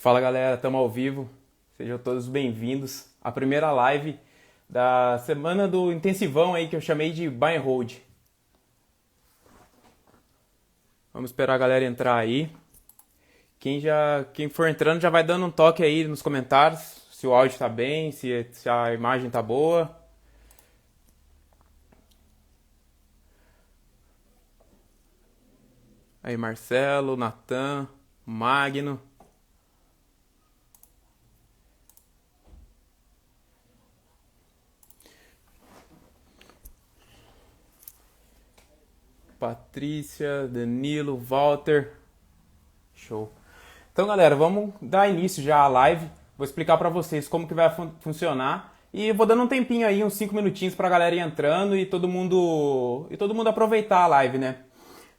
Fala galera, estamos ao vivo. Sejam todos bem-vindos à primeira live da semana do intensivão aí que eu chamei de Buy and Hold. Vamos esperar a galera entrar aí. Quem for entrando já vai dando um toque aí nos comentários, se o áudio tá bem, se a imagem tá boa. Aí Marcelo, Natan, Magno. Patrícia, Danilo, Walter. Show. Então, galera, vamos dar início já à live. Vou explicar para vocês como que vai funcionar. E vou dando um tempinho aí, uns 5 minutinhos para a galera ir entrando e todo mundo aproveitar a live, né?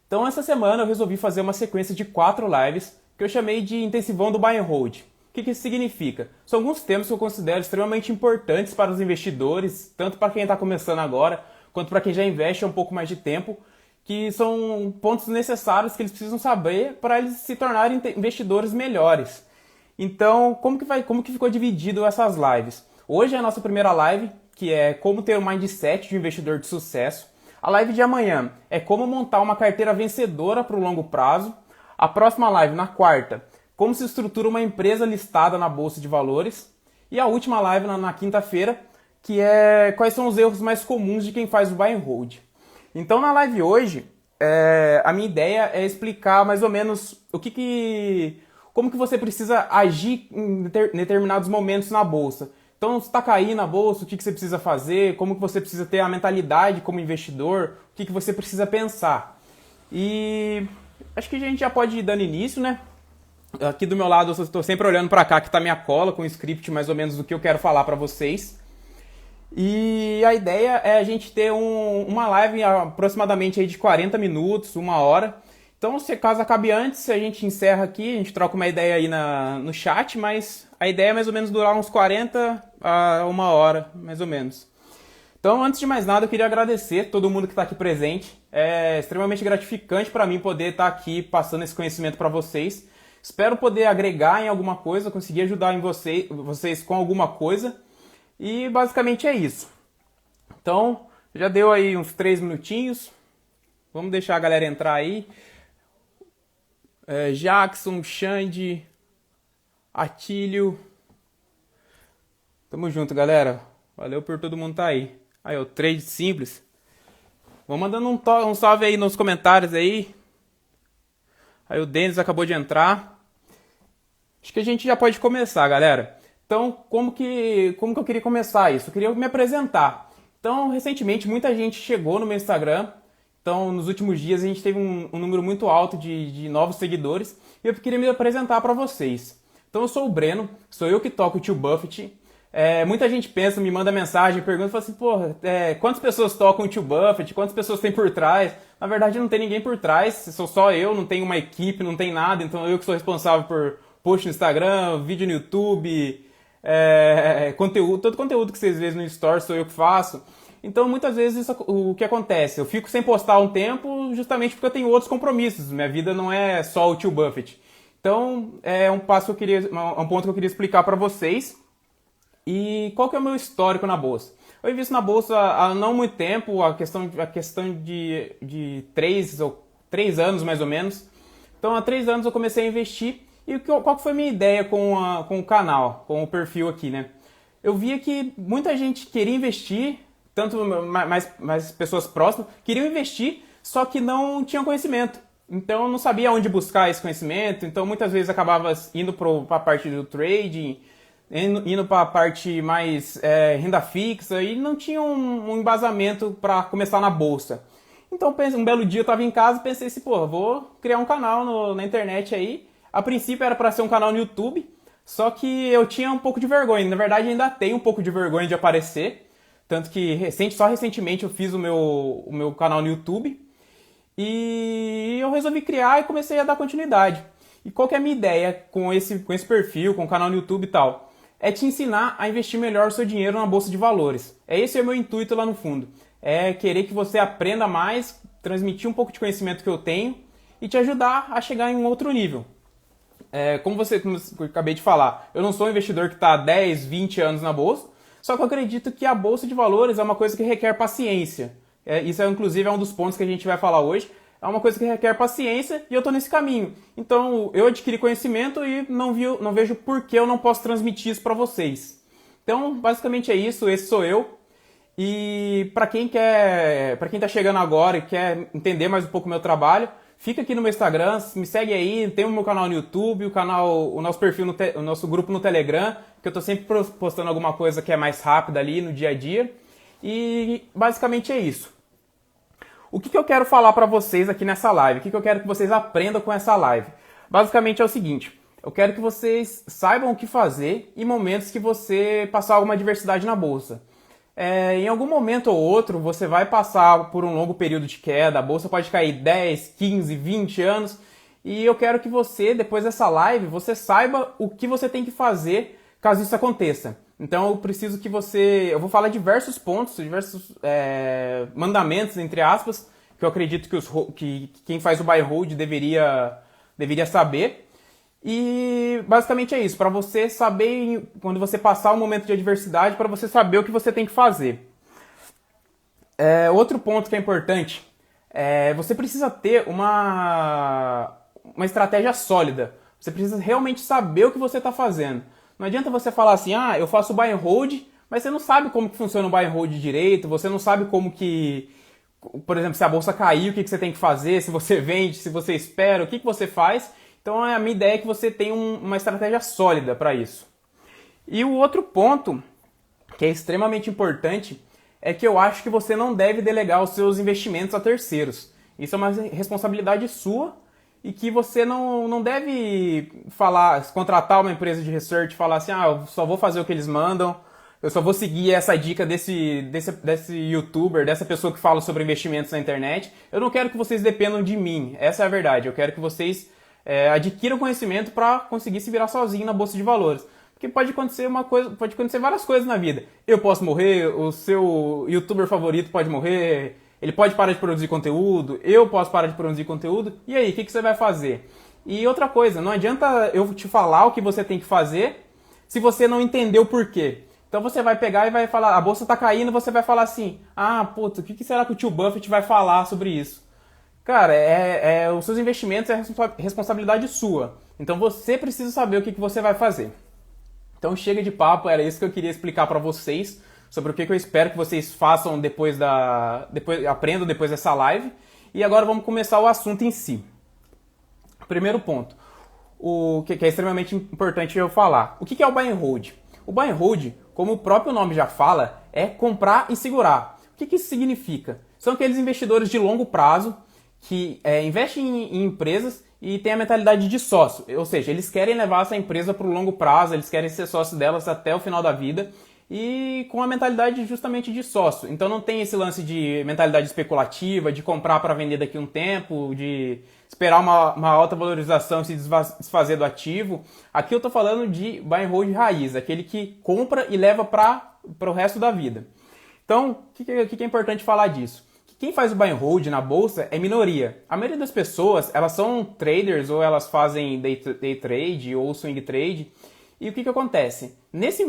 Então, essa semana eu resolvi fazer uma sequência de 4 lives que eu chamei de intensivão do Buy and Hold. O que isso significa? São alguns temas que eu considero extremamente importantes para os investidores, tanto para quem está começando agora, quanto para quem já investe há um pouco mais de tempo, que são pontos necessários que eles precisam saber para eles se tornarem investidores melhores. Então, como que ficou dividido essas lives? Hoje é a nossa primeira live, que é como ter um mindset de investidor de sucesso. A live de amanhã é como montar uma carteira vencedora para o longo prazo. A próxima live, na quarta, como se estrutura uma empresa listada na Bolsa de Valores. E a última live na quinta-feira, que é quais são os erros mais comuns de quem faz o Buy and Hold. Então, na live hoje, a minha ideia é explicar mais ou menos como que você precisa agir em determinados momentos na bolsa. Então, se está caindo a bolsa, o que você precisa fazer, como que você precisa ter a mentalidade como investidor, o que você precisa pensar. E acho que a gente já pode ir dando início, né? Aqui do meu lado, eu estou sempre olhando para cá, que está minha cola com o script mais ou menos do que eu quero falar para vocês. E a ideia é a gente ter uma live aproximadamente aí de 40 minutos, 1 hora. Então, se caso acabe antes, a gente encerra aqui, a gente troca uma ideia aí no chat, mas a ideia é mais ou menos durar uns 40 a 1 hora, mais ou menos. Então, antes de mais nada, eu queria agradecer todo mundo que está aqui presente. É extremamente gratificante para mim poder estar aqui passando esse conhecimento para vocês. Espero poder agregar em alguma coisa, conseguir ajudar vocês com alguma coisa. E basicamente é isso. Então, já deu aí uns 3 minutinhos. Vamos deixar a galera entrar aí. Jackson, Xande, Atílio. Tamo junto, galera. Valeu por todo mundo estar aí. Aí, o trade simples. Vou mandando um salve aí nos comentários aí. Aí o Denis acabou de entrar. Acho que a gente já pode começar, galera. Então, como que eu queria começar isso? Eu queria me apresentar. Então, recentemente, muita gente chegou no meu Instagram. Então, nos últimos dias, a gente teve um número muito alto de novos seguidores. E eu queria me apresentar para vocês. Então, eu sou o Breno, sou eu que toco o Tio Buffett. Muita gente pensa, me manda mensagem, pergunta, fala assim, porra, quantas pessoas tocam o Tio Buffett? Quantas pessoas tem por trás? Na verdade, não tem ninguém por trás, sou só eu, não tenho uma equipe, não tem nada. Então, eu que sou responsável por post no Instagram, vídeo no YouTube... todo conteúdo que vocês veem no Store sou eu que faço. Então, muitas vezes, o que acontece? Eu fico sem postar um tempo justamente porque eu tenho outros compromissos. Minha vida não é só o Tio Buffett. Então, é um ponto que eu queria explicar para vocês. E qual que é o meu histórico na Bolsa? Eu invisto na Bolsa há não muito tempo, a questão de 3 anos mais ou menos. Então, há 3 anos eu comecei a investir. E qual foi a minha ideia com o canal, com o perfil aqui, né? Eu via que muita gente queria investir, tanto mais pessoas próximas, queriam investir, só que não tinham conhecimento. Então, eu não sabia onde buscar esse conhecimento. Então, muitas vezes acabava indo para a parte do trading, indo para a parte mais renda fixa, e não tinha um embasamento para começar na Bolsa. Então, um belo dia eu estava em casa e pensei assim, pô, vou criar um canal na internet aí. A princípio era para ser um canal no YouTube, só que eu tinha um pouco de vergonha. Na verdade, ainda tenho um pouco de vergonha de aparecer. Tanto que só recentemente eu fiz o meu canal no YouTube. E eu resolvi criar e comecei a dar continuidade. E qual que é a minha ideia com esse perfil, com o canal no YouTube e tal? É te ensinar a investir melhor o seu dinheiro na Bolsa de Valores. Esse é o meu intuito lá no fundo. É querer que você aprenda mais, transmitir um pouco de conhecimento que eu tenho e te ajudar a chegar em um outro nível. Como eu acabei de falar, eu não sou um investidor que está há 10, 20 anos na bolsa, só que eu acredito que a bolsa de valores é uma coisa que requer paciência. Isso, inclusive, é um dos pontos que a gente vai falar hoje. É uma coisa que requer paciência e eu estou nesse caminho. Então, eu adquiri conhecimento e não vejo por que eu não posso transmitir isso para vocês. Então, basicamente é isso. Esse sou eu. E para quem está chegando agora e quer entender mais um pouco o meu trabalho, fica aqui no meu Instagram, me segue aí, tem o meu canal no YouTube, o nosso perfil, o nosso grupo no Telegram, que eu estou sempre postando alguma coisa que é mais rápida ali no dia a dia. E basicamente é isso. O que eu quero falar para vocês aqui nessa live? O que eu quero que vocês aprendam com essa live? Basicamente é o seguinte, eu quero que vocês saibam o que fazer em momentos que você passar alguma adversidade na bolsa. Em algum momento ou outro, você vai passar por um longo período de queda, a bolsa pode cair 10, 15, 20 anos, e eu quero que você, depois dessa live, você saiba o que você tem que fazer caso isso aconteça. Então eu preciso que eu vou falar diversos pontos, diversos mandamentos, entre aspas, que eu acredito que quem faz o buy and hold deveria saber. E basicamente é isso, para você saber, quando você passar um momento de adversidade, para você saber o que você tem que fazer. Outro ponto que é importante, você precisa ter uma estratégia sólida. Você precisa realmente saber o que você está fazendo. Não adianta você falar assim, eu faço buy and hold, mas você não sabe como que funciona o buy and hold direito, você não sabe como que, por exemplo, se a bolsa cair, o que você tem que fazer, se você vende, se você espera, o que você faz. Então a minha ideia é que você tenha uma estratégia sólida para isso. E o outro ponto, que é extremamente importante, é que eu acho que você não deve delegar os seus investimentos a terceiros. Isso é uma responsabilidade sua e que você não deve contratar uma empresa de research e falar assim, eu só vou fazer o que eles mandam, eu só vou seguir essa dica desse youtuber, dessa pessoa que fala sobre investimentos na internet. Eu não quero que vocês dependam de mim, essa é a verdade. Eu quero que vocês adquiram conhecimento para conseguir se virar sozinho na bolsa de valores. Porque pode acontecer várias coisas na vida. Eu posso morrer, o seu youtuber favorito pode morrer, ele pode parar de produzir conteúdo, eu posso parar de produzir conteúdo, e aí, o que você vai fazer? E outra coisa, não adianta eu te falar o que você tem que fazer se você não entender o porquê. Então você vai pegar e vai falar, a bolsa está caindo, você vai falar assim, o que será que o tio Buffett vai falar sobre isso? Cara, os seus investimentos é responsabilidade sua. Então você precisa saber o que você vai fazer. Então chega de papo, era isso que eu queria explicar para vocês sobre o que eu espero que vocês façam aprendam depois dessa live. E agora vamos começar o assunto em si. Primeiro ponto, o que é extremamente importante eu falar. O que é o buy and hold? O buy and hold, como o próprio nome já fala, é comprar e segurar. O que isso significa? São aqueles investidores de longo prazo que investem em empresas e têm a mentalidade de sócio. Ou seja, eles querem levar essa empresa para o longo prazo, eles querem ser sócio delas até o final da vida e com a mentalidade justamente de sócio. Então não tem esse lance de mentalidade especulativa, de comprar para vender daqui a um tempo, de esperar uma alta valorização e se desfazer do ativo. Aqui eu estou falando de buy and hold raiz, aquele que compra e leva para o resto da vida. Então, o que é importante falar disso? Quem faz o buy and hold na bolsa é minoria. A maioria das pessoas, elas são traders ou elas fazem day trade ou swing trade. E o que acontece? Nesse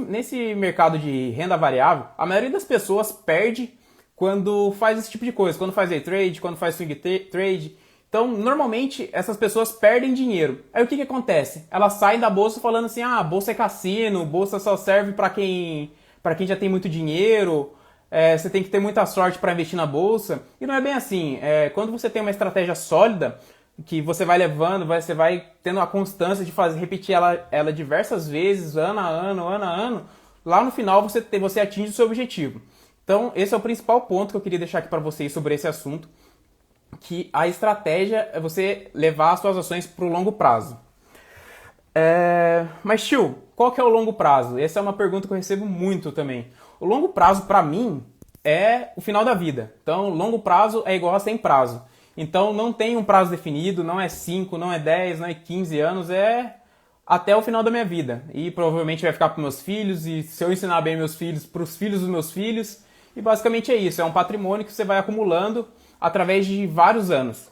mercado de renda variável, a maioria das pessoas perde quando faz esse tipo de coisa. Quando faz day trade, quando faz swing trade. Então, normalmente, essas pessoas perdem dinheiro. Aí o que acontece? Elas saem da bolsa falando assim, a bolsa é cassino, bolsa só serve para quem já tem muito dinheiro. Você tem que ter muita sorte para investir na bolsa. E não é bem assim. Quando você tem uma estratégia sólida, que você vai levando, você vai tendo a constância de repetir ela diversas vezes, ano a ano, lá no final você atinge o seu objetivo. Então, esse é o principal ponto que eu queria deixar aqui para vocês sobre esse assunto, que a estratégia é você levar as suas ações para o longo prazo. Mas, tio, qual que é o longo prazo? Essa é uma pergunta que eu recebo muito também. O longo prazo, para mim, é o final da vida. Então, longo prazo é igual a sem prazo. Então, não tem um prazo definido, não é 5, não é 10, não é 15 anos, é até o final da minha vida. E provavelmente vai ficar para meus filhos, e se eu ensinar bem meus filhos, para os filhos dos meus filhos. E basicamente é isso, é um patrimônio que você vai acumulando através de vários anos.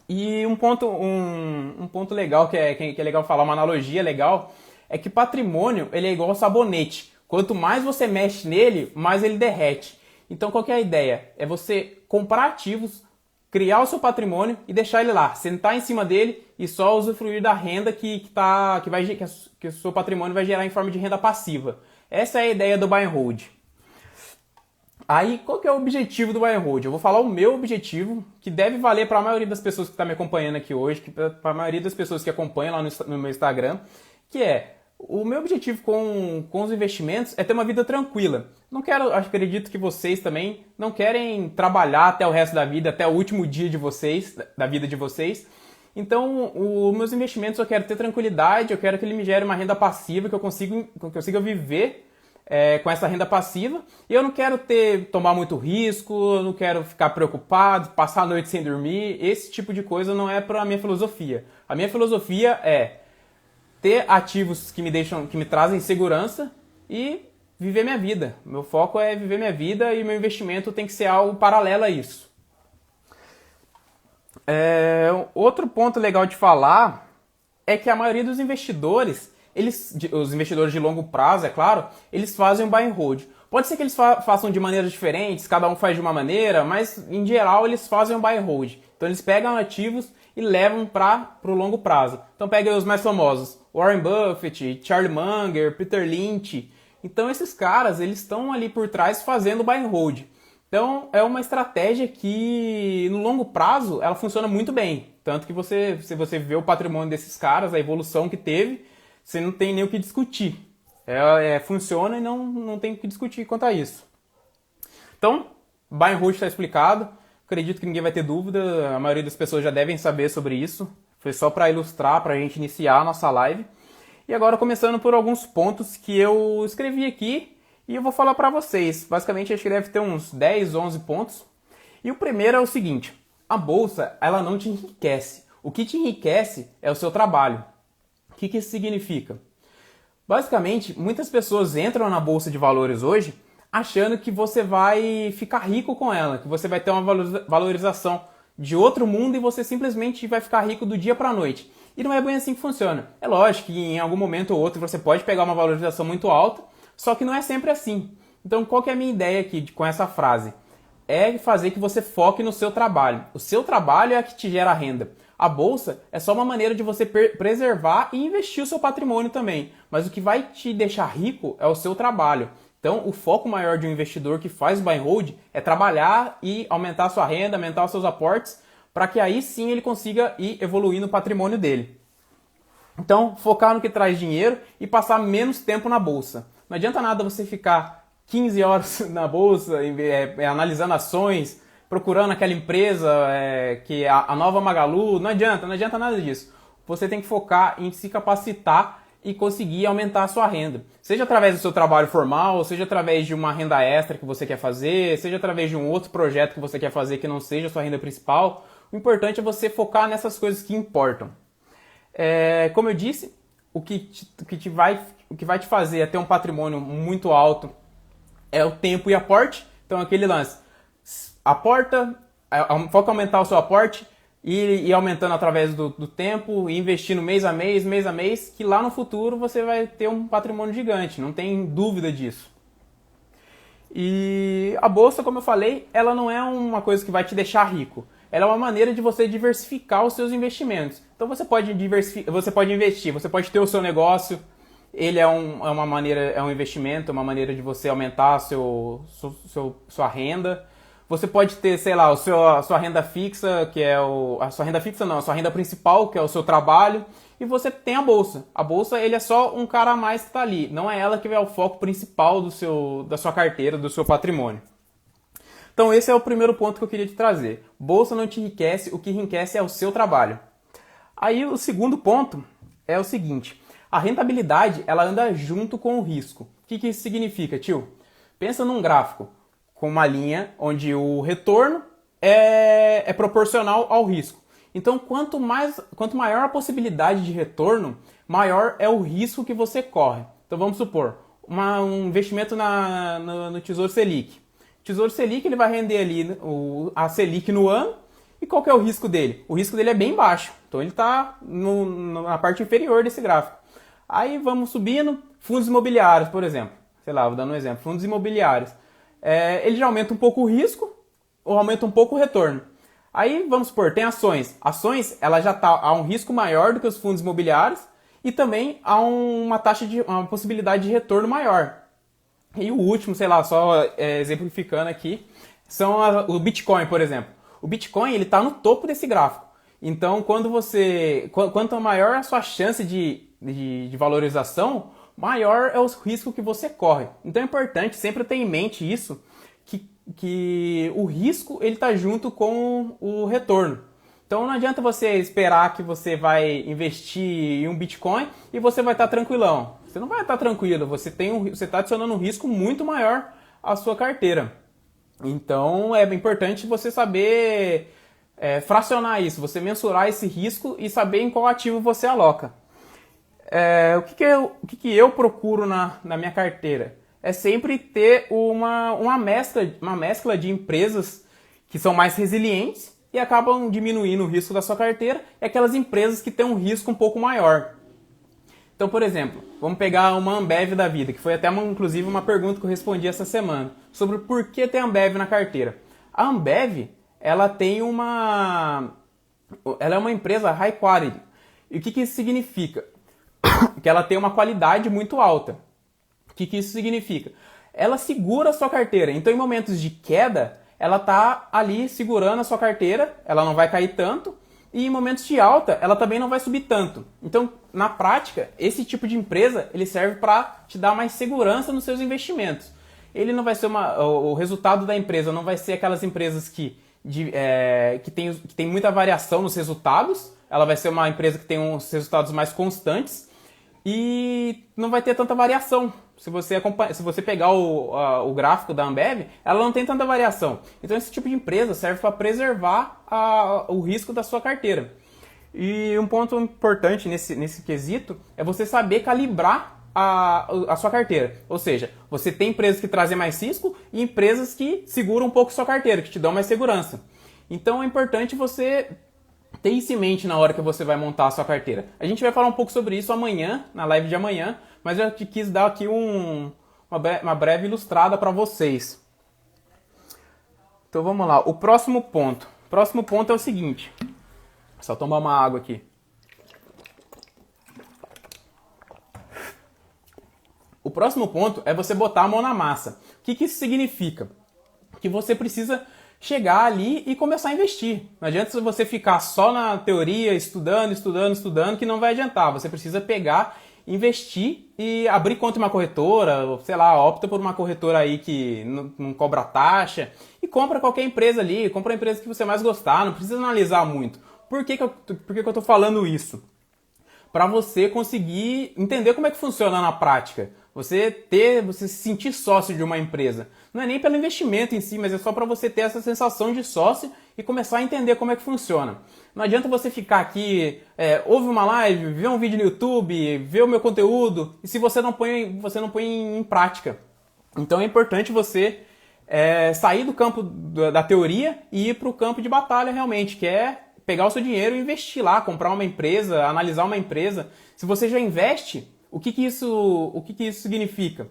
E um ponto legal que é legal falar, uma analogia legal, é que patrimônio ele é igual ao sabonete. Quanto mais você mexe nele, mais ele derrete. Então qual que é a ideia? É você comprar ativos, criar o seu patrimônio e deixar ele lá, sentar em cima dele e só usufruir da renda que o seu patrimônio vai gerar em forma de renda passiva. Essa é a ideia do buy and hold. Aí, qual que é o objetivo do buy and hold? Eu vou falar o meu objetivo, que deve valer para a maioria das pessoas que está me acompanhando aqui hoje, para a maioria das pessoas que acompanham lá no meu Instagram, que é, o meu objetivo com os investimentos é ter uma vida tranquila. Não quero, acredito que vocês também não querem trabalhar até o resto da vida, até o último dia de vocês, da vida de vocês. Então, os meus investimentos eu quero ter tranquilidade, eu quero que ele me gere uma renda passiva, que eu consiga viver com essa renda passiva, e eu não quero tomar muito risco, eu não quero ficar preocupado, passar a noite sem dormir, esse tipo de coisa não é para a minha filosofia. A minha filosofia é ter ativos que me trazem segurança e viver minha vida. Meu foco é viver minha vida e meu investimento tem que ser algo paralelo a isso. Outro ponto legal de falar é que a maioria dos investidores, os investidores de longo prazo, é claro, eles fazem um buy and hold. Pode ser que eles façam de maneiras diferentes, cada um faz de uma maneira, mas em geral eles fazem um buy and hold. Então eles pegam ativos e levam para o longo prazo. Então pega os mais famosos, Warren Buffett, Charlie Munger, Peter Lynch. Então esses caras, eles estão ali por trás fazendo buy and hold. Então é uma estratégia que no longo prazo ela funciona muito bem. Tanto que se você vê o patrimônio desses caras, a evolução que teve, você não tem nem o que discutir. Funciona e não tem o que discutir quanto a isso. Então, buy and hold está explicado. Acredito que ninguém vai ter dúvida, a maioria das pessoas já devem saber sobre isso. Foi só para ilustrar, para a gente iniciar a nossa live. E agora começando por alguns pontos que eu escrevi aqui e eu vou falar para vocês. Basicamente acho que deve ter uns 10, 11 pontos. E o primeiro é o seguinte, a bolsa ela não te enriquece. O que te enriquece é o seu trabalho. O que isso significa? Basicamente, muitas pessoas entram na bolsa de valores hoje achando que você vai ficar rico com ela, que você vai ter uma valorização de outro mundo e você simplesmente vai ficar rico do dia para a noite. E não é bem assim que funciona. É lógico que em algum momento ou outro você pode pegar uma valorização muito alta, só que não é sempre assim. Então, qual que é a minha ideia aqui com essa frase? É fazer que você foque no seu trabalho. O seu trabalho é a que te gera renda. A bolsa é só uma maneira de você preservar e investir o seu patrimônio também. Mas o que vai te deixar rico é o seu trabalho. Então, o foco maior de um investidor que faz buy and hold é trabalhar e aumentar a sua renda, aumentar os seus aportes, para que aí sim ele consiga ir evoluindo o patrimônio dele. Então, focar no que traz dinheiro e passar menos tempo na bolsa. Não adianta nada você ficar 15 horas na bolsa, analisando ações, procurando aquela empresa que é a nova Magalu. Não adianta nada disso. Você tem que focar em se capacitar e conseguir aumentar a sua renda. Seja através do seu trabalho formal, seja através de uma renda extra que você quer fazer, seja através de um outro projeto que você quer fazer que não seja a sua renda principal. O importante é você focar nessas coisas que importam. Como eu disse, o que vai te fazer é ter um patrimônio muito alto é o tempo e aporte. Então aquele lance, foca em aumentar o seu aporte e ir aumentando através do tempo, e investindo mês a mês, que lá no futuro você vai ter um patrimônio gigante, não tem dúvida disso. E a bolsa, como eu falei, ela não é uma coisa que vai te deixar rico. Ela é uma maneira de você diversificar os seus investimentos. Então você pode investir, você pode ter o seu negócio, ele é um investimento, uma maneira de você aumentar a sua renda. Você pode ter, sei lá, a sua renda fixa, que é a sua renda fixa não, a sua renda principal, que é o seu trabalho, e você tem a bolsa. A bolsa, ele é só um cara a mais que está ali, não é ela que é o foco principal da sua carteira, do seu patrimônio. Então esse é o primeiro ponto que eu queria te trazer. Bolsa não te enriquece, o que enriquece é o seu trabalho. Aí o segundo ponto é o seguinte, a rentabilidade ela anda junto com o risco. O que isso significa, tio? Pensa num gráfico com uma linha onde o retorno é proporcional ao risco. Então, quanto maior a possibilidade de retorno, maior é o risco que você corre. Então, vamos supor, um investimento no Tesouro Selic. O Tesouro Selic ele vai render ali a Selic no ano E qual que é o risco dele? O risco dele é bem baixo, então ele está na parte inferior desse gráfico. Aí vamos subindo, fundos imobiliários, por exemplo. Sei lá, vou dando um exemplo, fundos imobiliários. Ele já aumenta um pouco o risco ou aumenta um pouco o retorno. Aí vamos supor, tem ações. Ações, ela já está a um risco maior do que os fundos imobiliários e também há uma possibilidade de retorno maior. E o último, sei lá, só exemplificando aqui, são o Bitcoin, por exemplo. O Bitcoin ele está no topo desse gráfico. Então, quanto maior a sua chance de valorização, maior é o risco que você corre. Então é importante sempre ter em mente isso, que o risco ele está junto com o retorno. Então não adianta você esperar que você vai investir em um Bitcoin e você vai estar tranquilão. Você não vai estar tranquilo, você está adicionando um risco muito maior à sua carteira. Então é importante você saber fracionar isso, você mensurar esse risco e saber em qual ativo você aloca. O que eu procuro na minha carteira? É sempre ter uma mescla de empresas que são mais resilientes e acabam diminuindo o risco da sua carteira, e aquelas empresas que têm um risco um pouco maior. Então, por exemplo, vamos pegar uma Ambev da vida, que foi até inclusive uma pergunta que eu respondi essa semana, sobre por que ter Ambev na carteira. A Ambev, ela é uma empresa high quality. E o que isso significa? Que ela tem uma qualidade muito alta. O que isso significa? Ela segura a sua carteira. Então, em momentos de queda, ela está ali segurando a sua carteira, ela não vai cair tanto, e em momentos de alta, ela também não vai subir tanto. Então, na prática, esse tipo de empresa, ele serve para te dar mais segurança nos seus investimentos. Ele não vai ser o resultado da empresa não vai ser aquelas empresas que tem muita variação nos resultados, ela vai ser uma empresa que tem uns resultados mais constantes, e não vai ter tanta variação. Se você pegar o gráfico da Ambev, ela não tem tanta variação. Então esse tipo de empresa serve para preservar o risco da sua carteira. E um ponto importante nesse quesito é você saber calibrar a sua carteira. Ou seja, você tem empresas que trazem mais risco e empresas que seguram um pouco a sua carteira, que te dão mais segurança. Então é importante você ter isso em mente na hora que você vai montar a sua carteira. A gente vai falar um pouco sobre isso amanhã, na live de amanhã, mas eu quis dar aqui uma breve ilustrada para vocês. Então vamos lá, o próximo ponto. O próximo ponto é o seguinte. Só tomar uma água aqui. O próximo ponto é você botar a mão na massa. O que isso significa? Que você precisa chegar ali e começar a investir. Não adianta você ficar só na teoria, estudando, que não vai adiantar. Você precisa pegar, investir e abrir conta em uma corretora, ou, sei lá, opta por uma corretora aí que não cobra taxa e compra qualquer empresa ali, compra a empresa que você mais gostar, não precisa analisar muito. Por que eu tô falando isso? Para você conseguir entender como é que funciona na prática. Você se sentir sócio de uma empresa. Não é nem pelo investimento em si, mas é só para você ter essa sensação de sócio e começar a entender como é que funciona. Não adianta você ficar aqui, ouve uma live, vê um vídeo no YouTube, vê o meu conteúdo, e se você não põe em prática. Então é importante você sair do campo da teoria e ir para o campo de batalha realmente, que é pegar o seu dinheiro e investir lá, comprar uma empresa, analisar uma empresa. Se você já investe, o que isso significa?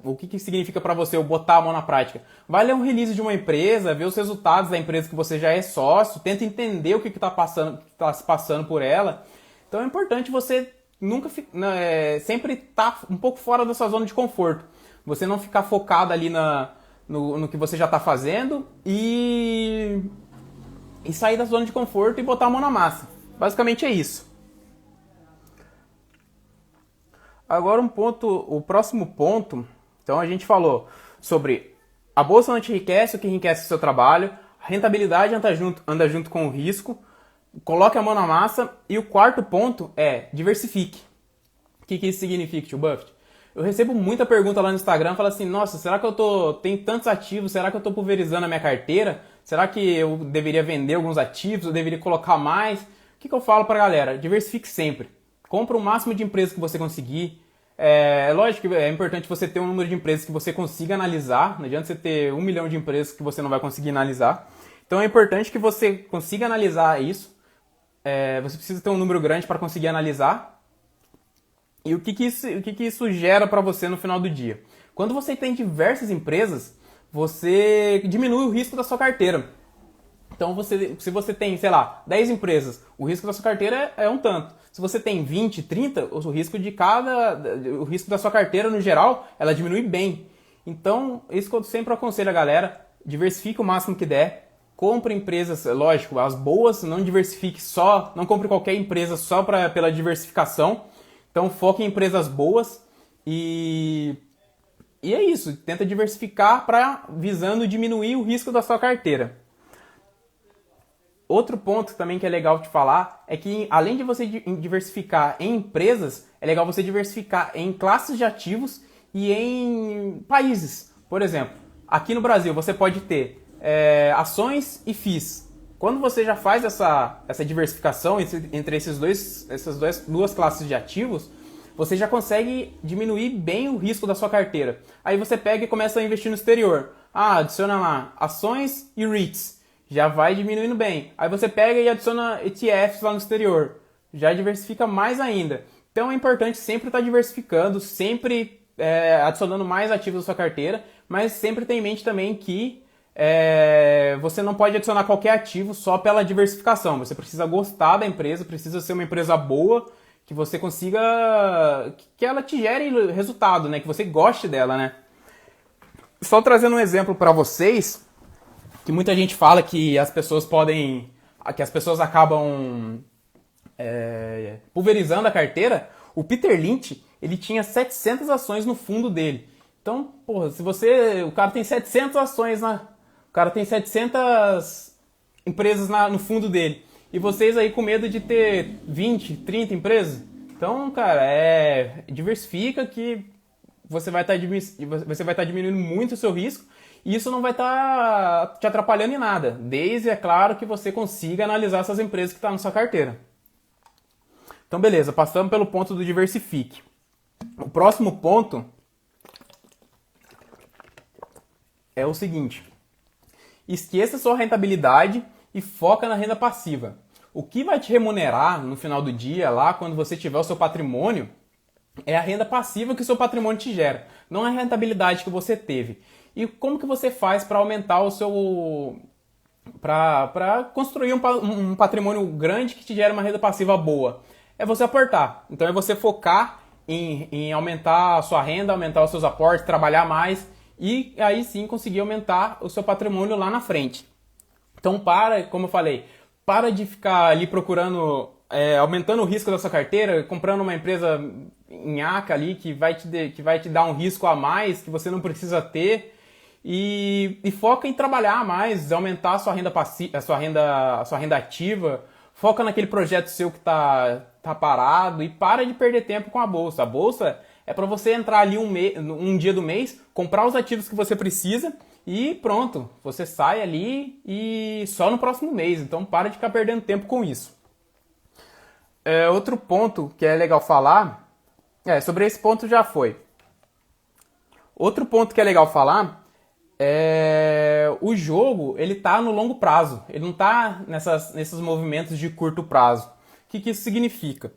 O que significa para você botar a mão na prática? Vai ler um release de uma empresa, ver os resultados da empresa que você já é sócio, tenta entender o que está se passando por ela. Então é importante você sempre estar um pouco fora da sua zona de conforto. Você não ficar focado ali no que você já está fazendo e sair da zona de conforto e botar a mão na massa. Basicamente é isso. Agora o próximo ponto, então a gente falou sobre a bolsa não te enriquece, o que enriquece é o seu trabalho, a rentabilidade anda junto com o risco, coloque a mão na massa, e o quarto ponto é diversifique. O que isso significa, tio Buffett? Eu recebo muita pergunta lá no Instagram, fala assim, nossa, será que tenho tantos ativos, será que eu estou pulverizando a minha carteira? Será que eu deveria vender alguns ativos, eu deveria colocar mais? O que eu falo pra galera? Diversifique sempre. Compra o máximo de empresas que você conseguir. Lógico que é importante você ter um número de empresas que você consiga analisar. Não adianta você ter 1 milhão de empresas que você não vai conseguir analisar. Então é importante que você consiga analisar isso. Você precisa ter um número grande para conseguir analisar. E o que que isso gera para você no final do dia? Quando você tem diversas empresas, você diminui o risco da sua carteira. Então, se você tem, sei lá, 10 empresas, o risco da sua carteira é um tanto. Se você tem 20, 30, o risco da sua carteira, no geral, ela diminui bem. Então, isso que eu sempre aconselho a galera, diversifique o máximo que der, compre empresas, lógico, as boas, não diversifique só, não compre qualquer empresa só pela diversificação. Então, foque em empresas boas e é isso, tenta diversificar visando diminuir o risco da sua carteira. Outro ponto também que é legal te falar é que, além de você diversificar em empresas, é legal você diversificar em classes de ativos e em países. Por exemplo, aqui no Brasil você pode ter ações e FIIs. Quando você já faz essa diversificação entre essas duas classes de ativos, você já consegue diminuir bem o risco da sua carteira. Aí você pega e começa a investir no exterior. Adiciona lá ações e REITs. Já vai diminuindo bem. Aí você pega e adiciona ETFs lá no exterior. Já diversifica mais ainda. Então é importante sempre estar diversificando, sempre adicionando mais ativos à sua carteira, mas sempre ter em mente também que você não pode adicionar qualquer ativo só pela diversificação. Você precisa gostar da empresa, precisa ser uma empresa boa, que você consiga, que ela te gere resultado, né? Que você goste dela, né? Só trazendo um exemplo para vocês, que muita gente fala que as pessoas acabam pulverizando a carteira. O Peter Lynch, ele tinha 700 ações no fundo dele. Então, porra, o cara tem 700 ações o cara tem 700 empresas no fundo dele. E vocês aí com medo de ter 20, 30 empresas? Então, cara, diversifica que você vai estar diminuindo muito o seu risco e isso não vai estar te atrapalhando em nada. Desde, é claro, que você consiga analisar essas empresas que estão na sua carteira. Então, beleza, passamos pelo ponto do diversifique. O próximo ponto é o seguinte: esqueça sua rentabilidade e foca na renda passiva. O que vai te remunerar no final do dia, lá quando você tiver o seu patrimônio, é a renda passiva que o seu patrimônio te gera, não a rentabilidade que você teve. E como que você faz para aumentar para construir um patrimônio grande que te gera uma renda passiva boa? É você aportar. Então é você focar em aumentar a sua renda, aumentar os seus aportes, trabalhar mais e aí sim conseguir aumentar o seu patrimônio lá na frente. Então como eu falei, para de ficar ali procurando, aumentando o risco da sua carteira, comprando uma empresa nhaca ali que vai te dar um risco a mais que você não precisa ter. E foca em trabalhar mais, aumentar a sua renda passiva, a sua renda ativa. Foca naquele projeto seu que tá parado e para de perder tempo com a bolsa. A bolsa é para você entrar ali um dia do mês, comprar os ativos que você precisa e pronto, você sai ali e só no próximo mês. Então para de ficar perdendo tempo com isso. Outro ponto que é legal falar, sobre esse ponto já foi. Outro ponto que é legal falar o jogo, ele tá no longo prazo, ele não tá nesses movimentos de curto prazo. O que isso significa?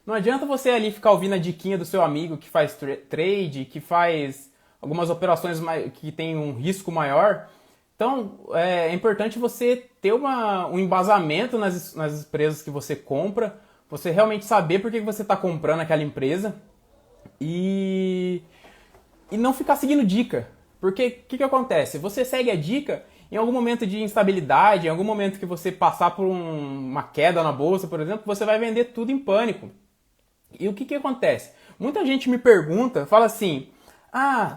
Não adianta você ali ficar ouvindo a diquinha do seu amigo que faz trade, que faz algumas operações que tem um risco maior. Então, é importante você ter um embasamento nas empresas que você compra, você realmente saber por que você está comprando aquela empresa e não ficar seguindo dica. Porque o que acontece? Você segue a dica, em algum momento de instabilidade, em algum momento que você passar por uma queda na bolsa, por exemplo, você vai vender tudo em pânico. E o que acontece? Muita gente me pergunta, fala assim,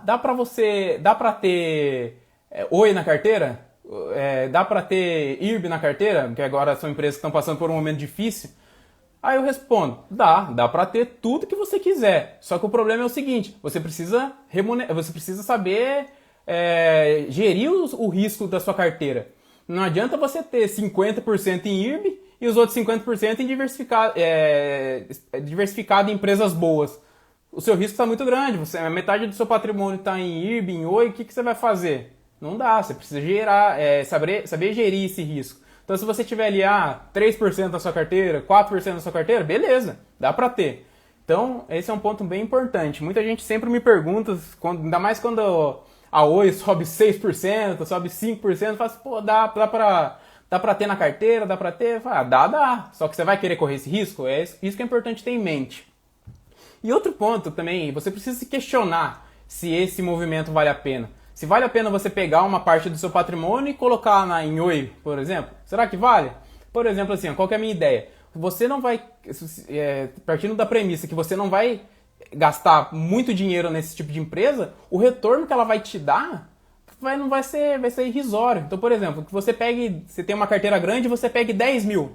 dá pra ter Oi na carteira? Dá pra ter IRB na carteira? Que agora são empresas que estão passando por um momento difícil. Aí eu respondo, dá pra ter tudo que você quiser. Só que o problema é o seguinte, você precisa saber gerir o risco da sua carteira. Não adianta você ter 50% em IRB e os outros 50% diversificado em empresas boas. O seu risco está muito grande, metade do seu patrimônio está em IRB, em Oi, o que você vai fazer? Não dá, você precisa saber gerir esse risco. Então se você tiver ali 3% da sua carteira, 4% da sua carteira, beleza, dá pra ter. Então esse é um ponto bem importante. Muita gente sempre me pergunta, ainda mais quando a Oi sobe 6%, sobe 5%, fala assim, pô, dá pra ter na carteira, dá pra ter? Fala, dá. Só que você vai querer correr esse risco? É isso que é importante ter em mente. E outro ponto também, você precisa se questionar se esse movimento vale a pena. Se vale a pena você pegar uma parte do seu patrimônio e colocar em Oi, por exemplo. Será que vale? Por exemplo, assim, qual que é a minha ideia? Você não vai, partindo da premissa que você não vai gastar muito dinheiro nesse tipo de empresa, o retorno que ela vai te dar vai ser irrisório. Então, por exemplo, que você tem uma carteira grande e você pegue 10 mil.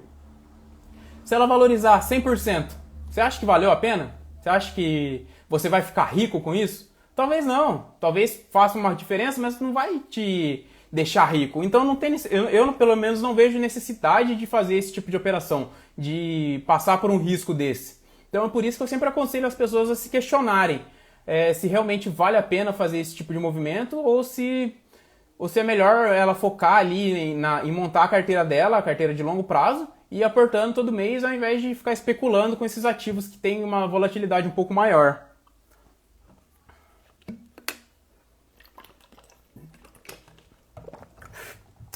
Se ela valorizar 100%, você acha que valeu a pena? Você acha que você vai ficar rico com isso? Talvez não. Talvez faça uma diferença, mas não vai te deixar rico. Então eu pelo menos não vejo necessidade de fazer esse tipo de operação, de passar por um risco desse. Então é por isso que eu sempre aconselho as pessoas a se questionarem se realmente vale a pena fazer esse tipo de movimento ou se é melhor ela focar ali em montar a carteira dela, a carteira de longo prazo, e ir aportando todo mês ao invés de ficar especulando com esses ativos que têm uma volatilidade um pouco maior.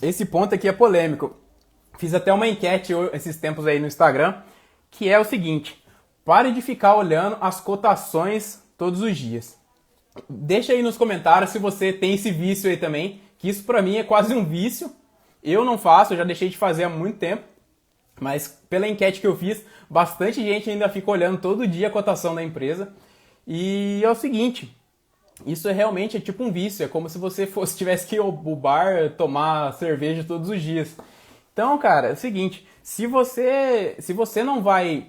Esse ponto aqui é polêmico. Fiz até uma enquete esses tempos aí no Instagram, que é o seguinte: pare de ficar olhando as cotações todos os dias. Deixa aí nos comentários se você tem esse vício aí também, que isso pra mim é quase um vício. Eu não faço, eu já deixei de fazer há muito tempo, mas pela enquete que eu fiz, bastante gente ainda fica olhando todo dia a cotação da empresa. E é o seguinte, isso realmente é tipo um vício, é como se você tivesse que ir ao bar tomar cerveja todos os dias. Então, cara, é o seguinte, se você não vai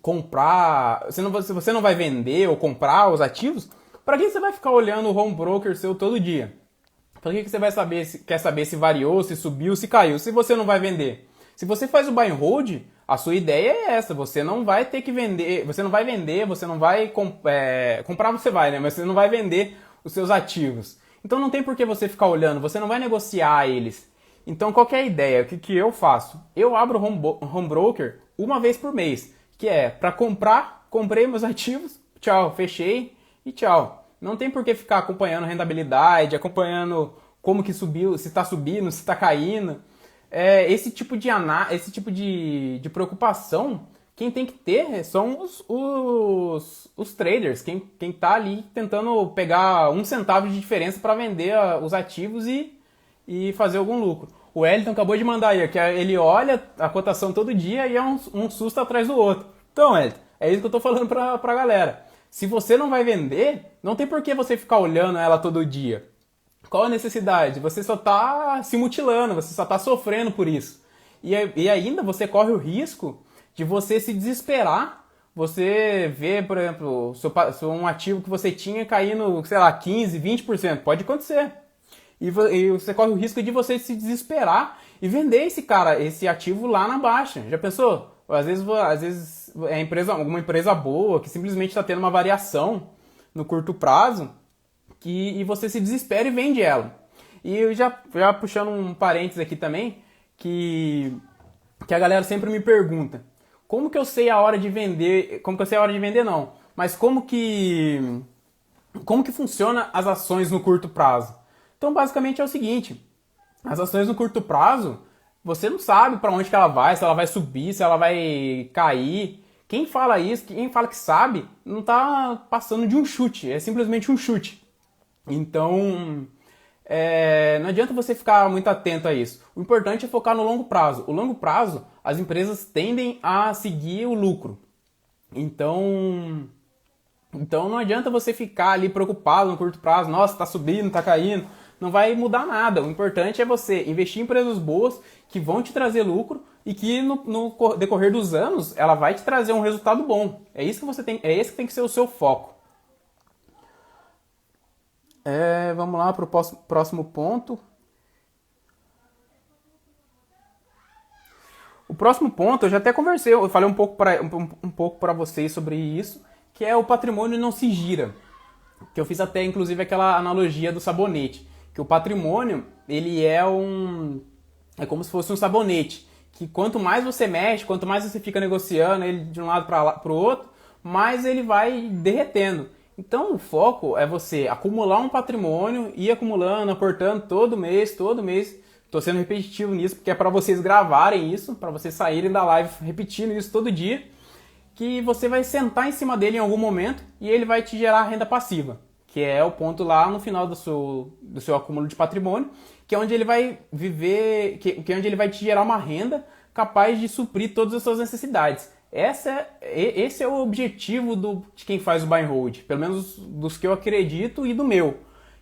comprar, se você não vai vender ou comprar os ativos, para que você vai ficar olhando o home broker seu todo dia? Para que você vai quer saber se variou, se subiu, se caiu, se você não vai vender? Se você faz o buy and hold, a sua ideia é essa, você não vai ter que vender, você não vai comprar, você vai, né? Mas você não vai vender os seus ativos. Então não tem por que você ficar olhando, você não vai negociar eles. Então qual que é a ideia? O que eu faço? Eu abro o home broker uma vez por mês, que é para comprei meus ativos, tchau, fechei e tchau. Não tem por que ficar acompanhando rentabilidade, acompanhando como que subiu, se está subindo, se está caindo. Esse tipo de preocupação, quem tem que ter são os traders, quem está ali tentando pegar 1 centavo de diferença para vender os ativos e fazer algum lucro. O Wellington acabou de mandar aí, que ele olha a cotação todo dia e é um susto atrás do outro. Então, Wellington, é isso que eu estou falando para a galera. Se você não vai vender, não tem por que você ficar olhando ela todo dia. Qual a necessidade? Você só está se mutilando, você só está sofrendo por isso. E ainda você corre o risco de você se desesperar. Você vê, por exemplo, um ativo que você tinha caindo, sei lá, 15%, 20%. Pode acontecer. E você corre o risco de você se desesperar e vender esse ativo lá na baixa. Já pensou? Às vezes é alguma empresa boa que simplesmente está tendo uma variação no curto prazo e você se desespera e vende ela. E já puxando um parênteses aqui também, que a galera sempre me pergunta: como que eu sei a hora de vender? Como que eu sei a hora de vender não, mas como que funciona as ações no curto prazo? Então basicamente é o seguinte: as ações no curto prazo, você não sabe para onde que ela vai, se ela vai subir, se ela vai cair. Quem fala isso, quem fala que sabe, não está passando de um chute, é simplesmente um chute. Então, não adianta você ficar muito atento a isso. O importante é focar no longo prazo. O longo prazo, as empresas tendem a seguir o lucro. Então não adianta você ficar ali preocupado no curto prazo. Nossa, está subindo, está caindo. Não vai mudar nada. O importante é você investir em empresas boas que vão te trazer lucro e que no decorrer dos anos ela vai te trazer um resultado bom. Esse que tem que ser o seu foco. Vamos lá para o próximo ponto. O próximo ponto, eu já até conversei, eu falei um pouco para vocês sobre isso, que é o patrimônio não se gira. Que eu fiz até, inclusive, aquela analogia do sabonete. Que que o patrimônio, ele é como se fosse um sabonete, que quanto mais você mexe, quanto mais você fica negociando ele de um lado para o outro, mais ele vai derretendo. Então o foco é você acumular um patrimônio, ir acumulando, aportando todo mês, todo mês. Estou sendo repetitivo nisso, porque é para vocês gravarem isso, para vocês saírem da live repetindo isso todo dia, que você vai sentar em cima dele em algum momento e ele vai te gerar renda passiva, que é o ponto lá no final do seu acúmulo de patrimônio, que é onde ele vai viver, que é onde ele vai te gerar uma renda capaz de suprir todas as suas necessidades. Esse é o objetivo de quem faz o buy and hold, pelo menos dos que eu acredito e do meu,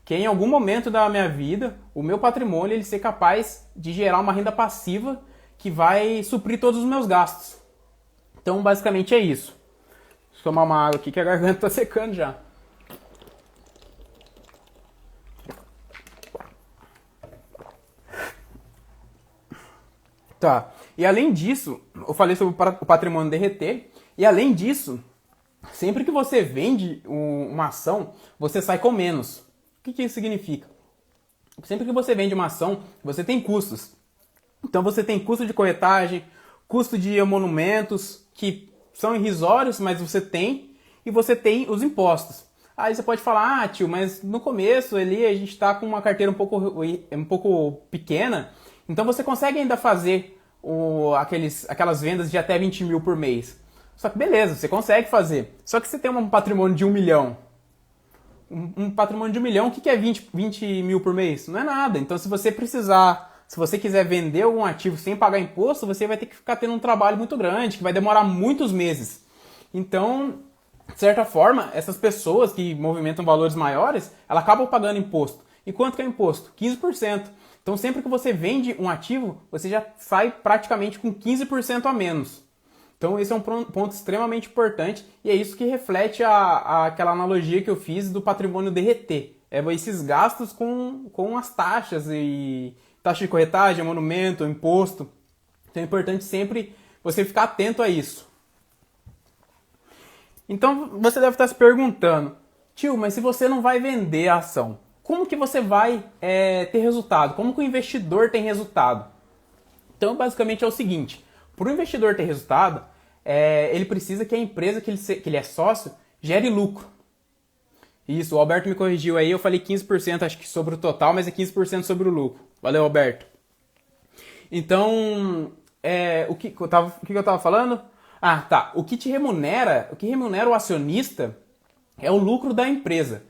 que em algum momento da minha vida, o meu patrimônio ele ser capaz de gerar uma renda passiva que vai suprir todos os meus gastos. Então, basicamente é isso. Deixa eu tomar uma água aqui que a garganta está secando já. Tá. E além disso, eu falei sobre o patrimônio derreter. E além disso, sempre que você vende uma ação, você sai com menos. O que isso significa? Sempre que você vende uma ação, você tem custos. Então você tem custo de corretagem, custo de emolumentos, que são irrisórios, mas você tem, e você tem os impostos. Aí você pode falar, tio, mas no começo ali a gente está com uma carteira um pouco pequena, então você consegue ainda fazer aquelas vendas de até 20 mil por mês. Só que beleza, você consegue fazer. Só que você tem um patrimônio de 1 milhão. Um patrimônio de 1 milhão, o que é 20 mil por mês? Não é nada. Então se você quiser vender algum ativo sem pagar imposto, você vai ter que ficar tendo um trabalho muito grande, que vai demorar muitos meses. Então, de certa forma, essas pessoas que movimentam valores maiores, elas acabam pagando imposto. E quanto que é imposto? 15%. Então, sempre que você vende um ativo, você já sai praticamente com 15% a menos. Então, esse é um ponto extremamente importante e é isso que reflete aquela analogia que eu fiz do patrimônio derreter. É esses gastos com as taxas e taxa de corretagem, monumento, imposto. Então, é importante sempre você ficar atento a isso. Então, você deve estar se perguntando, tio, mas se você não vai vender a ação, como que você vai ter resultado? Como que o investidor tem resultado? Então, basicamente é o seguinte, para o investidor ter resultado, ele precisa que a empresa que ele é sócio gere lucro. Isso, o Alberto me corrigiu aí, eu falei 15% acho que sobre o total, mas é 15% sobre o lucro. Valeu, Alberto. Então, o que eu estava falando? Ah, tá. O que remunera o acionista é o lucro da empresa.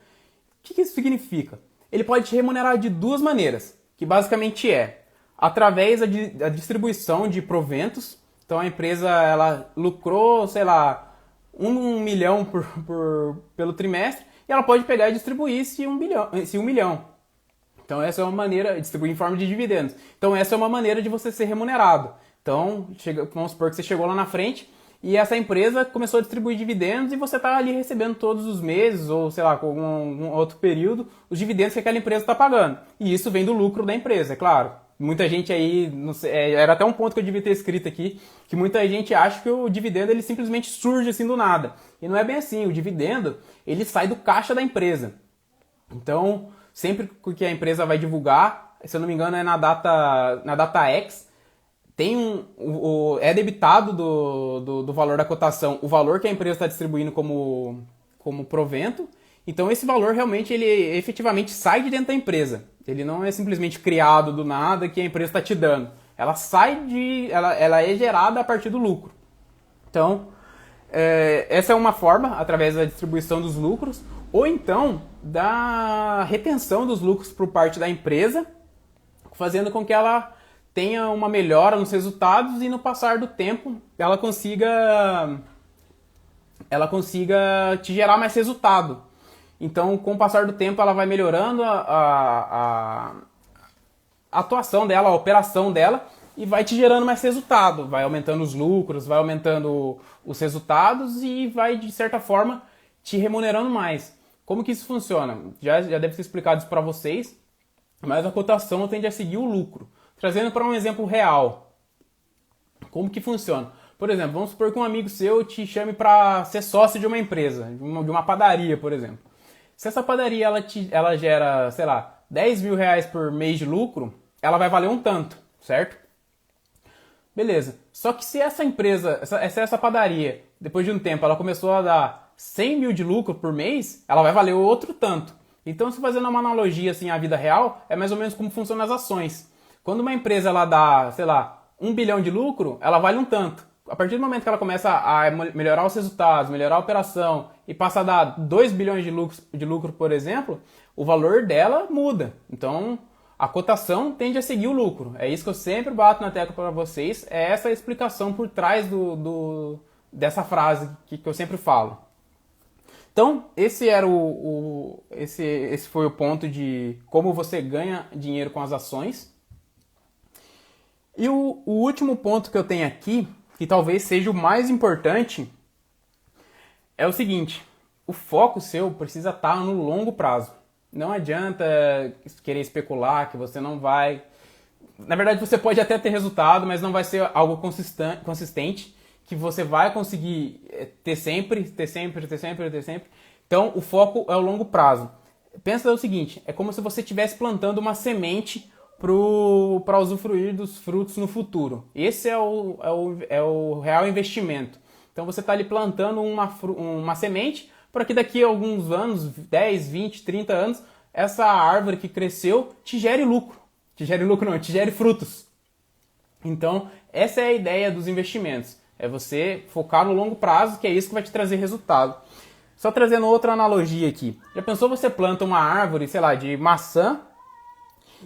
O que isso significa? Ele pode te remunerar de duas maneiras, que basicamente é através da distribuição de proventos. Então a empresa ela lucrou, sei lá, 1 milhão pelo trimestre e ela pode pegar e distribuir esse 1 milhão. Então essa é uma maneira, distribuir em forma de dividendos. Então essa é uma maneira de você ser remunerado. Então vamos supor que você chegou lá na frente e essa empresa começou a distribuir dividendos e você está ali recebendo todos os meses, ou sei lá, com algum outro período, os dividendos que aquela empresa está pagando. E isso vem do lucro da empresa, é claro. Muita gente aí, não sei, era até um ponto que eu devia ter escrito aqui, que muita gente acha que o dividendo ele simplesmente surge assim do nada. E não é bem assim, o dividendo ele sai do caixa da empresa. Então, sempre que a empresa vai divulgar, se eu não me engano é na data X, é debitado do valor da cotação o valor que a empresa está distribuindo como provento. Então esse valor realmente ele efetivamente sai de dentro da empresa. Ele não é simplesmente criado do nada que a empresa está te dando. Ela ela é gerada a partir do lucro. Então essa é uma forma, através da distribuição dos lucros, ou então da retenção dos lucros por parte da empresa, fazendo com que ela tenha uma melhora nos resultados e no passar do tempo ela consiga te gerar mais resultado. Então, com o passar do tempo, ela vai melhorando a atuação dela, a operação dela e vai te gerando mais resultado. Vai aumentando os lucros, vai aumentando os resultados e vai, de certa forma, te remunerando mais. Como que isso funciona? Já deve ser explicado isso para vocês, mas a cotação tende a seguir o lucro. Trazendo para um exemplo real, como que funciona? Por exemplo, vamos supor que um amigo seu te chame para ser sócio de uma empresa, de uma padaria, por exemplo. Se essa padaria ela gera, sei lá, R$ 10.000 por mês de lucro, ela vai valer um tanto, certo? Beleza. Só que se essa empresa, essa padaria, depois de um tempo, ela começou a dar 100 mil de lucro por mês, ela vai valer outro tanto. Então, se fazendo uma analogia assim à vida real, é mais ou menos como funcionam as ações. Quando uma empresa ela dá, sei lá, 1 bilhão de lucro, ela vale um tanto. A partir do momento que ela começa a melhorar os resultados, melhorar a operação e passa a dar 2 bilhões de lucro, por exemplo, o valor dela muda. Então, a cotação tende a seguir o lucro. É isso que eu sempre bato na tecla para vocês. É essa a explicação por trás dessa frase que eu sempre falo. Então, esse era esse foi o ponto de como você ganha dinheiro com as ações. E o último ponto que eu tenho aqui, que talvez seja o mais importante, é o seguinte: o foco seu precisa estar no longo prazo. Não adianta querer especular que você não vai... Na verdade, você pode até ter resultado, mas não vai ser algo consistente, que você vai conseguir ter sempre. Então, o foco é o longo prazo. Pensa o seguinte, é como se você estivesse plantando uma semente para usufruir dos frutos no futuro. Esse é o real investimento. Então, você está ali plantando uma semente para que daqui a alguns anos, 10, 20, 30 anos, essa árvore que cresceu te gere lucro. Te gere frutos. Então, essa é a ideia dos investimentos. É você focar no longo prazo, que é isso que vai te trazer resultado. Só trazendo outra analogia aqui. Já pensou você planta uma árvore, sei lá, de maçã,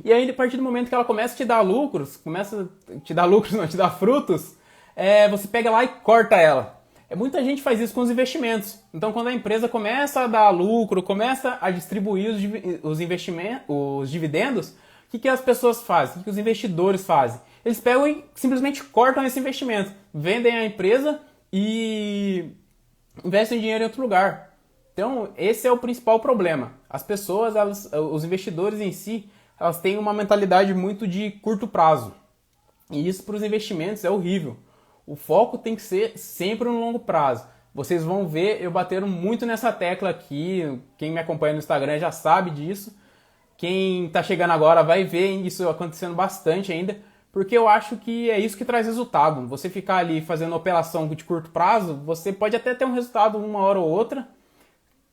e aí a partir do momento que ela começa a te dar lucros, te dar frutos, você pega lá e corta ela. Muita gente faz isso com os investimentos. Então, quando a empresa começa a dar lucro, começa a distribuir os dividendos, o que as pessoas fazem? O que os investidores fazem? Eles pegam e simplesmente cortam esse investimento, vendem a empresa e investem dinheiro em outro lugar. Então, esse é o principal problema. As pessoas, os investidores em si, elas têm uma mentalidade muito de curto prazo. E isso para os investimentos é horrível. O foco tem que ser sempre no longo prazo. Vocês vão ver eu batendo muito nessa tecla aqui. Quem me acompanha no Instagram já sabe disso. Quem está chegando agora vai ver isso acontecendo bastante ainda, porque eu acho que é isso que traz resultado. Você ficar ali fazendo operação de curto prazo, você pode até ter um resultado uma hora ou outra.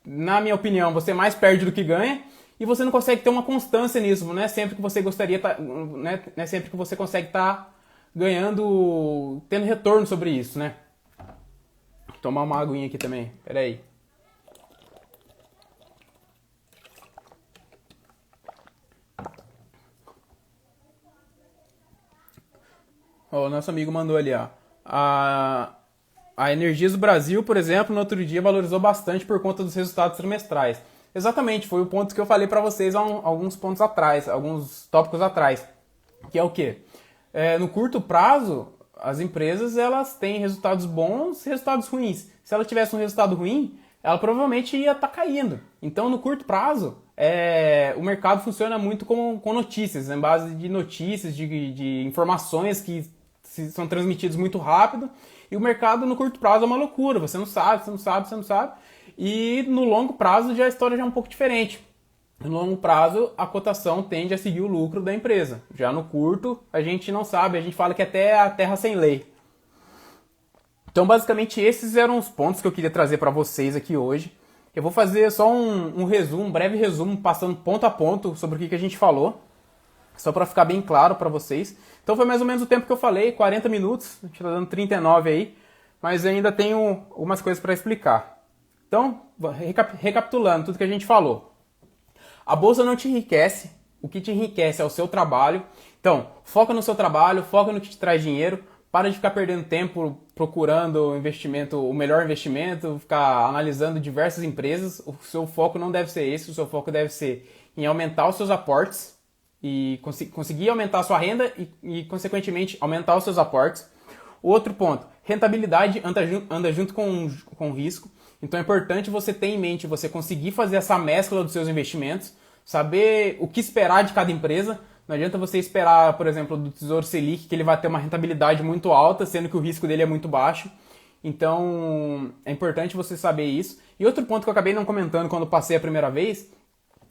Na minha opinião, você mais perde do que ganha. E você não consegue ter uma constância nisso. Não é sempre que você não é sempre que você consegue estar tendo retorno sobre isso, né? Vou tomar uma aguinha aqui também, pera aí. O nosso amigo mandou ali, ó. A Energias do Brasil, por exemplo, no outro dia valorizou bastante por conta dos resultados trimestrais. Exatamente, foi o ponto que eu falei para vocês alguns pontos atrás, alguns tópicos atrás. Que é o quê? No curto prazo, as empresas elas têm resultados bons e resultados ruins. Se ela tivesse um resultado ruim, ela provavelmente ia estar caindo. Então, no curto prazo, o mercado funciona muito com notícias, em base de notícias, de informações que são transmitidas muito rápido. E o mercado, no curto prazo, é uma loucura. Você não sabe. E no longo prazo, a história já é um pouco diferente. No longo prazo, a cotação tende a seguir o lucro da empresa. Já no curto, a gente não sabe, a gente fala que até a terra sem lei. Então, basicamente, esses eram os pontos que eu queria trazer para vocês aqui hoje. Eu vou fazer só um breve resumo, passando ponto a ponto sobre o que a gente falou, só para ficar bem claro para vocês. Então, foi mais ou menos o tempo que eu falei, 40 minutos, a gente está dando 39 aí, mas eu ainda tenho algumas coisas para explicar. Então, recapitulando tudo que a gente falou. A bolsa não te enriquece, o que te enriquece é o seu trabalho. Então, foca no seu trabalho, foca no que te traz dinheiro, para de ficar perdendo tempo procurando o melhor investimento, ficar analisando diversas empresas. O seu foco não deve ser esse, o seu foco deve ser em aumentar os seus aportes e conseguir aumentar a sua renda e, consequentemente, aumentar os seus aportes. O outro ponto, rentabilidade anda junto com risco. Então é importante você ter em mente, você conseguir fazer essa mescla dos seus investimentos, saber o que esperar de cada empresa. Não adianta você esperar, por exemplo, do Tesouro Selic, que ele vai ter uma rentabilidade muito alta, sendo que o risco dele é muito baixo. Então é importante você saber isso. E outro ponto que eu acabei não comentando quando passei a primeira vez,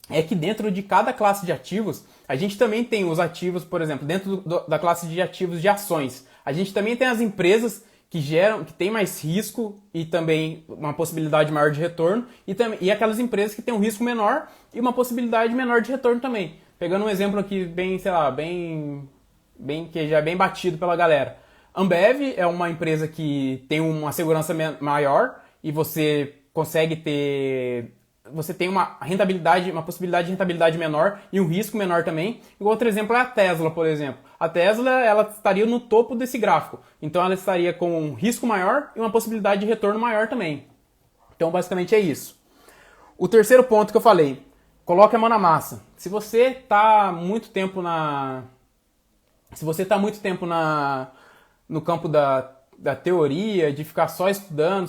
é que dentro de cada classe de ativos, a gente também tem os ativos, por exemplo, dentro da classe de ativos de ações. A gente também tem as empresas que têm mais risco e também uma possibilidade maior de retorno, e aquelas empresas que têm um risco menor e uma possibilidade menor de retorno também. Pegando um exemplo aqui bem, sei lá, que já é bem batido pela galera. Ambev é uma empresa que tem uma segurança maior e você tem uma rentabilidade, uma possibilidade de rentabilidade menor e um risco menor também. E outro exemplo é a Tesla, por exemplo. A Tesla, ela estaria no topo desse gráfico. Então ela estaria com um risco maior e uma possibilidade de retorno maior também. Então basicamente é isso. O terceiro ponto que eu falei, coloque a mão na massa. Se você está muito tempo no campo da teoria, de ficar só estudando,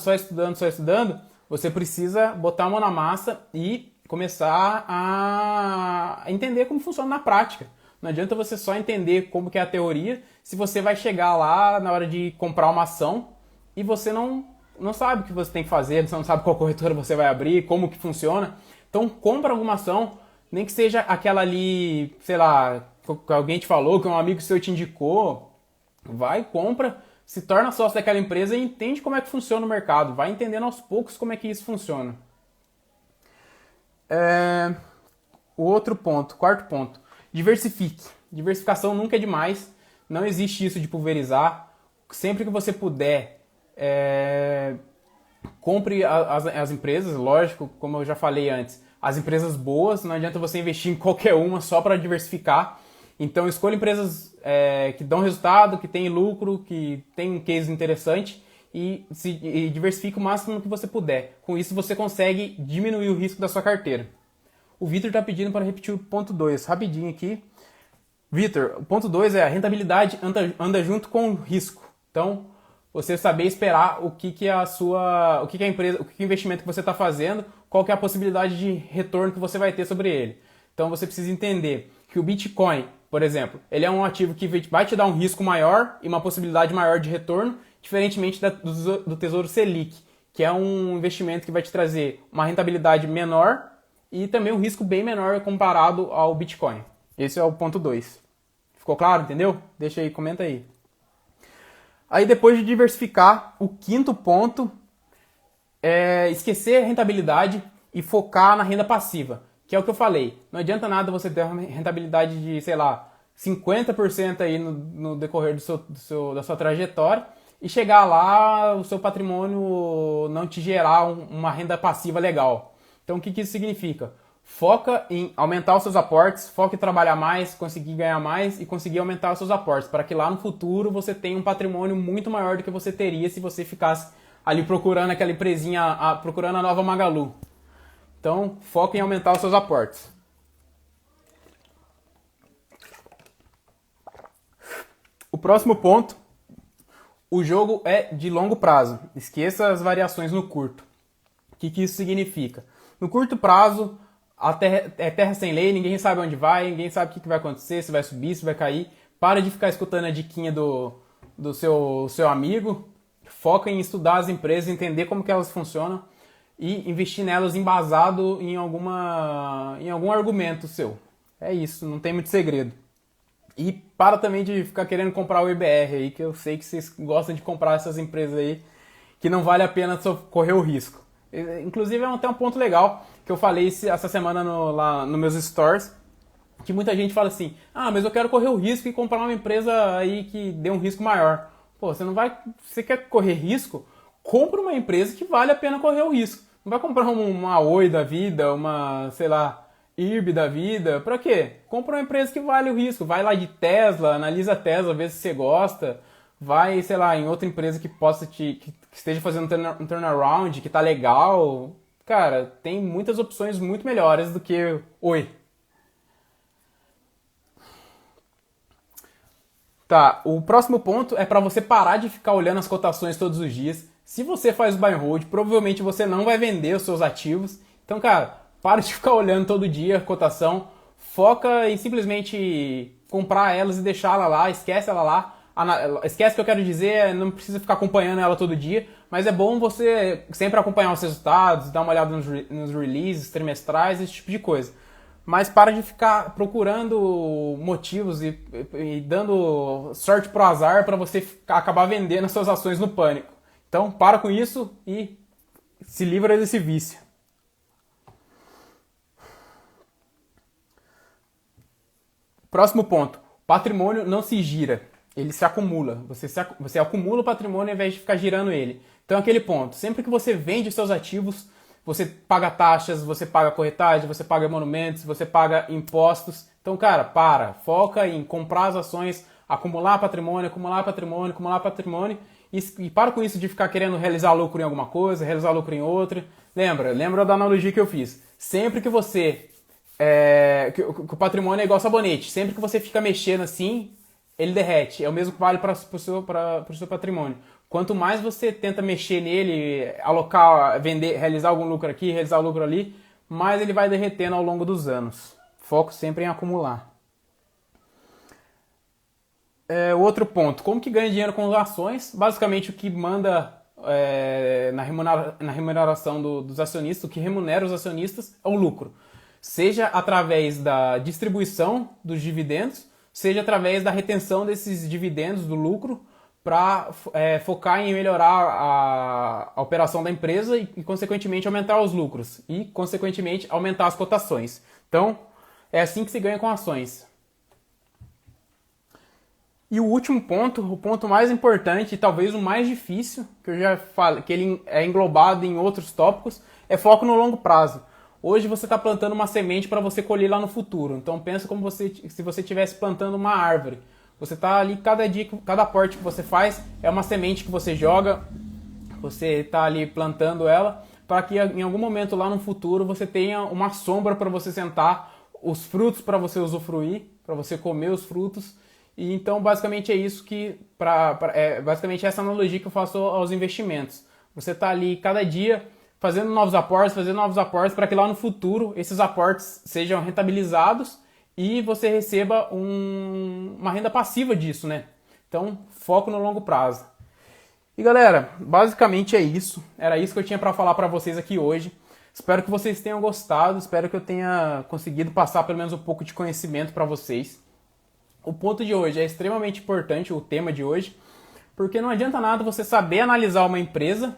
você precisa botar a mão na massa e começar a entender como funciona na prática. Não adianta você só entender como que é a teoria se você vai chegar lá na hora de comprar uma ação e você não sabe o que você tem que fazer, você não sabe qual corretora você vai abrir, como que funciona. Então compra alguma ação, nem que seja aquela ali, sei lá, que alguém te falou, que um amigo seu te indicou, vai, compra, se torna sócio daquela empresa e entende como é que funciona o mercado. Vai entendendo aos poucos como é que isso funciona. O outro ponto, quarto ponto. Diversifique. Diversificação nunca é demais. Não existe isso de pulverizar. Sempre que você puder, compre as empresas, lógico, como eu já falei antes. As empresas boas, não adianta você investir em qualquer uma só para diversificar. Então escolha empresas que dão resultado, que têm lucro, que têm um case interessante e diversifique o máximo que você puder. Com isso você consegue diminuir o risco da sua carteira. O Vitor está pedindo para repetir o ponto 2, rapidinho aqui. Vitor, o ponto 2 é a rentabilidade anda junto com o risco. Então, você saber esperar o que a empresa, o que o investimento que você está fazendo, qual que é a possibilidade de retorno que você vai ter sobre ele. Então, você precisa entender que o Bitcoin, por exemplo, ele é um ativo que vai te dar um risco maior e uma possibilidade maior de retorno, diferentemente do Tesouro Selic, que é um investimento que vai te trazer uma rentabilidade menor e também um risco bem menor comparado ao Bitcoin. Esse é o ponto 2. Ficou claro, entendeu? Deixa aí, comenta aí. Aí depois de diversificar, o quinto ponto é esquecer a rentabilidade e focar na renda passiva, que é o que eu falei. Não adianta nada você ter uma rentabilidade de, sei lá, 50% aí no decorrer da sua trajetória e chegar lá, o seu patrimônio não te gerar uma renda passiva legal. Então o que isso significa? Foca em aumentar os seus aportes, foca em trabalhar mais, conseguir ganhar mais e conseguir aumentar os seus aportes, para que lá no futuro você tenha um patrimônio muito maior do que você teria se você ficasse ali procurando aquela empresinha, procurando a nova Magalu. Então, foca em aumentar os seus aportes. O próximo ponto, o jogo é de longo prazo. Esqueça as variações no curto. O que isso significa? No curto prazo, a terra é terra sem lei, ninguém sabe onde vai, ninguém sabe o que vai acontecer, se vai subir, se vai cair. Para de ficar escutando a diquinha do seu amigo. Foca em estudar as empresas, entender como que elas funcionam e investir nelas embasado em algum argumento seu. É isso, não tem muito segredo. E para também de ficar querendo comprar o IBR aí, que eu sei que vocês gostam de comprar essas empresas aí, que não vale a pena correr o risco. Inclusive é até um ponto legal que eu falei essa semana lá nos meus stores, que muita gente fala assim, mas eu quero correr o risco e comprar uma empresa aí que dê um risco maior. Pô, você quer correr risco? Compra uma empresa que vale a pena correr o risco. Não vai comprar uma Oi da vida, uma, sei lá, IRB da vida. Pra quê? Compra uma empresa que vale o risco. Vai lá de Tesla, analisa a Tesla, vê se você gosta. Vai, sei lá, em outra empresa que que esteja fazendo um turnaround, que tá legal. Cara, tem muitas opções muito melhores do que Oi. Tá, o próximo ponto é para você parar de ficar olhando as cotações todos os dias. Se você faz buy and hold, provavelmente você não vai vender os seus ativos. Então, cara, para de ficar olhando todo dia a cotação. Foca em simplesmente comprar elas e deixar ela lá, esquece ela lá. Esquece o que eu quero dizer, não precisa ficar acompanhando ela todo dia, mas é bom você sempre acompanhar os resultados, dar uma olhada nos releases trimestrais, esse tipo de coisa. mas para de ficar procurando motivos e dando sorte pro azar para você acabar vendendo as suas ações no pânico. Então, para com isso e se livra desse vício. Próximo ponto. Patrimônio não se gira, ele se acumula. Você acumula o patrimônio ao invés de ficar girando ele. Então, aquele ponto. Sempre que você vende seus ativos, você paga taxas, você paga corretagem, você paga emolumentos, você paga impostos. Então, cara, foca em comprar as ações, acumular patrimônio, acumular patrimônio, acumular patrimônio e para com isso de ficar querendo realizar lucro em alguma coisa, realizar lucro em outra. Lembra da analogia que eu fiz. Sempre que você... que o patrimônio é igual sabonete. Sempre que você fica mexendo assim, ele derrete. É o mesmo que vale para o seu patrimônio. Quanto mais você tenta mexer nele, alocar, vender, realizar algum lucro aqui, realizar lucro ali, mais ele vai derretendo ao longo dos anos. Foco sempre em acumular. O outro ponto, como que ganha dinheiro com ações? Basicamente o que manda na remuneração dos acionistas, o que remunera os acionistas é o lucro. Seja através da distribuição dos dividendos, seja através da retenção desses dividendos, do lucro, para focar em melhorar a operação da empresa e, consequentemente, aumentar os lucros e, consequentemente, aumentar as cotações. Então, é assim que se ganha com ações. E o último ponto, o ponto mais importante e talvez o mais difícil, que eu já falei, que ele é englobado em outros tópicos, é foco no longo prazo. Hoje você está plantando uma semente para você colher lá no futuro. Então pensa como se você estivesse plantando uma árvore. Você está ali, cada dia, cada aporte que você faz é uma semente que você joga, você está ali plantando ela, para que em algum momento lá no futuro você tenha uma sombra para você sentar, os frutos para você usufruir, para você comer os frutos. E então basicamente é isso basicamente essa analogia que eu faço aos investimentos. Você está ali cada dia fazendo novos aportes para que lá no futuro esses aportes sejam rentabilizados e você receba uma renda passiva disso, né? Então, foco no longo prazo. E galera, basicamente é isso. Era isso que eu tinha para falar para vocês aqui hoje. Espero que vocês tenham gostado, espero que eu tenha conseguido passar pelo menos um pouco de conhecimento para vocês. O ponto de hoje é extremamente importante, o tema de hoje, porque não adianta nada você saber analisar uma empresa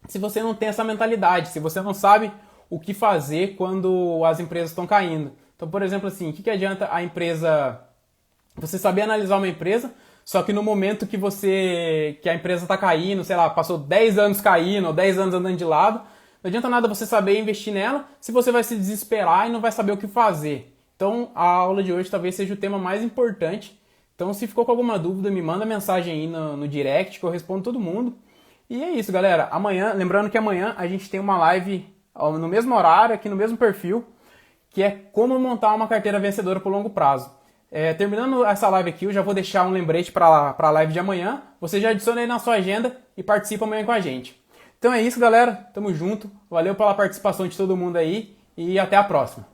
se você não tem essa mentalidade, se você não sabe o que fazer quando as empresas estão caindo. Então, por exemplo, assim, o que adianta a empresa, você saber analisar uma empresa, só que no momento que a empresa está caindo, sei lá, passou 10 anos caindo ou 10 anos andando de lado, não adianta nada você saber investir nela se você vai se desesperar e não vai saber o que fazer. Então, a aula de hoje talvez seja o tema mais importante. Então, se ficou com alguma dúvida, me manda mensagem aí no direct que eu respondo todo mundo. E é isso, galera. Amanhã, lembrando que amanhã a gente tem uma live no mesmo horário, aqui no mesmo perfil, que é como montar uma carteira vencedora por longo prazo. Terminando essa live aqui, eu já vou deixar um lembrete para a live de amanhã. Você já adiciona aí na sua agenda e participa amanhã com a gente. Então é isso, galera. Tamo junto. Valeu pela participação de todo mundo aí e até a próxima.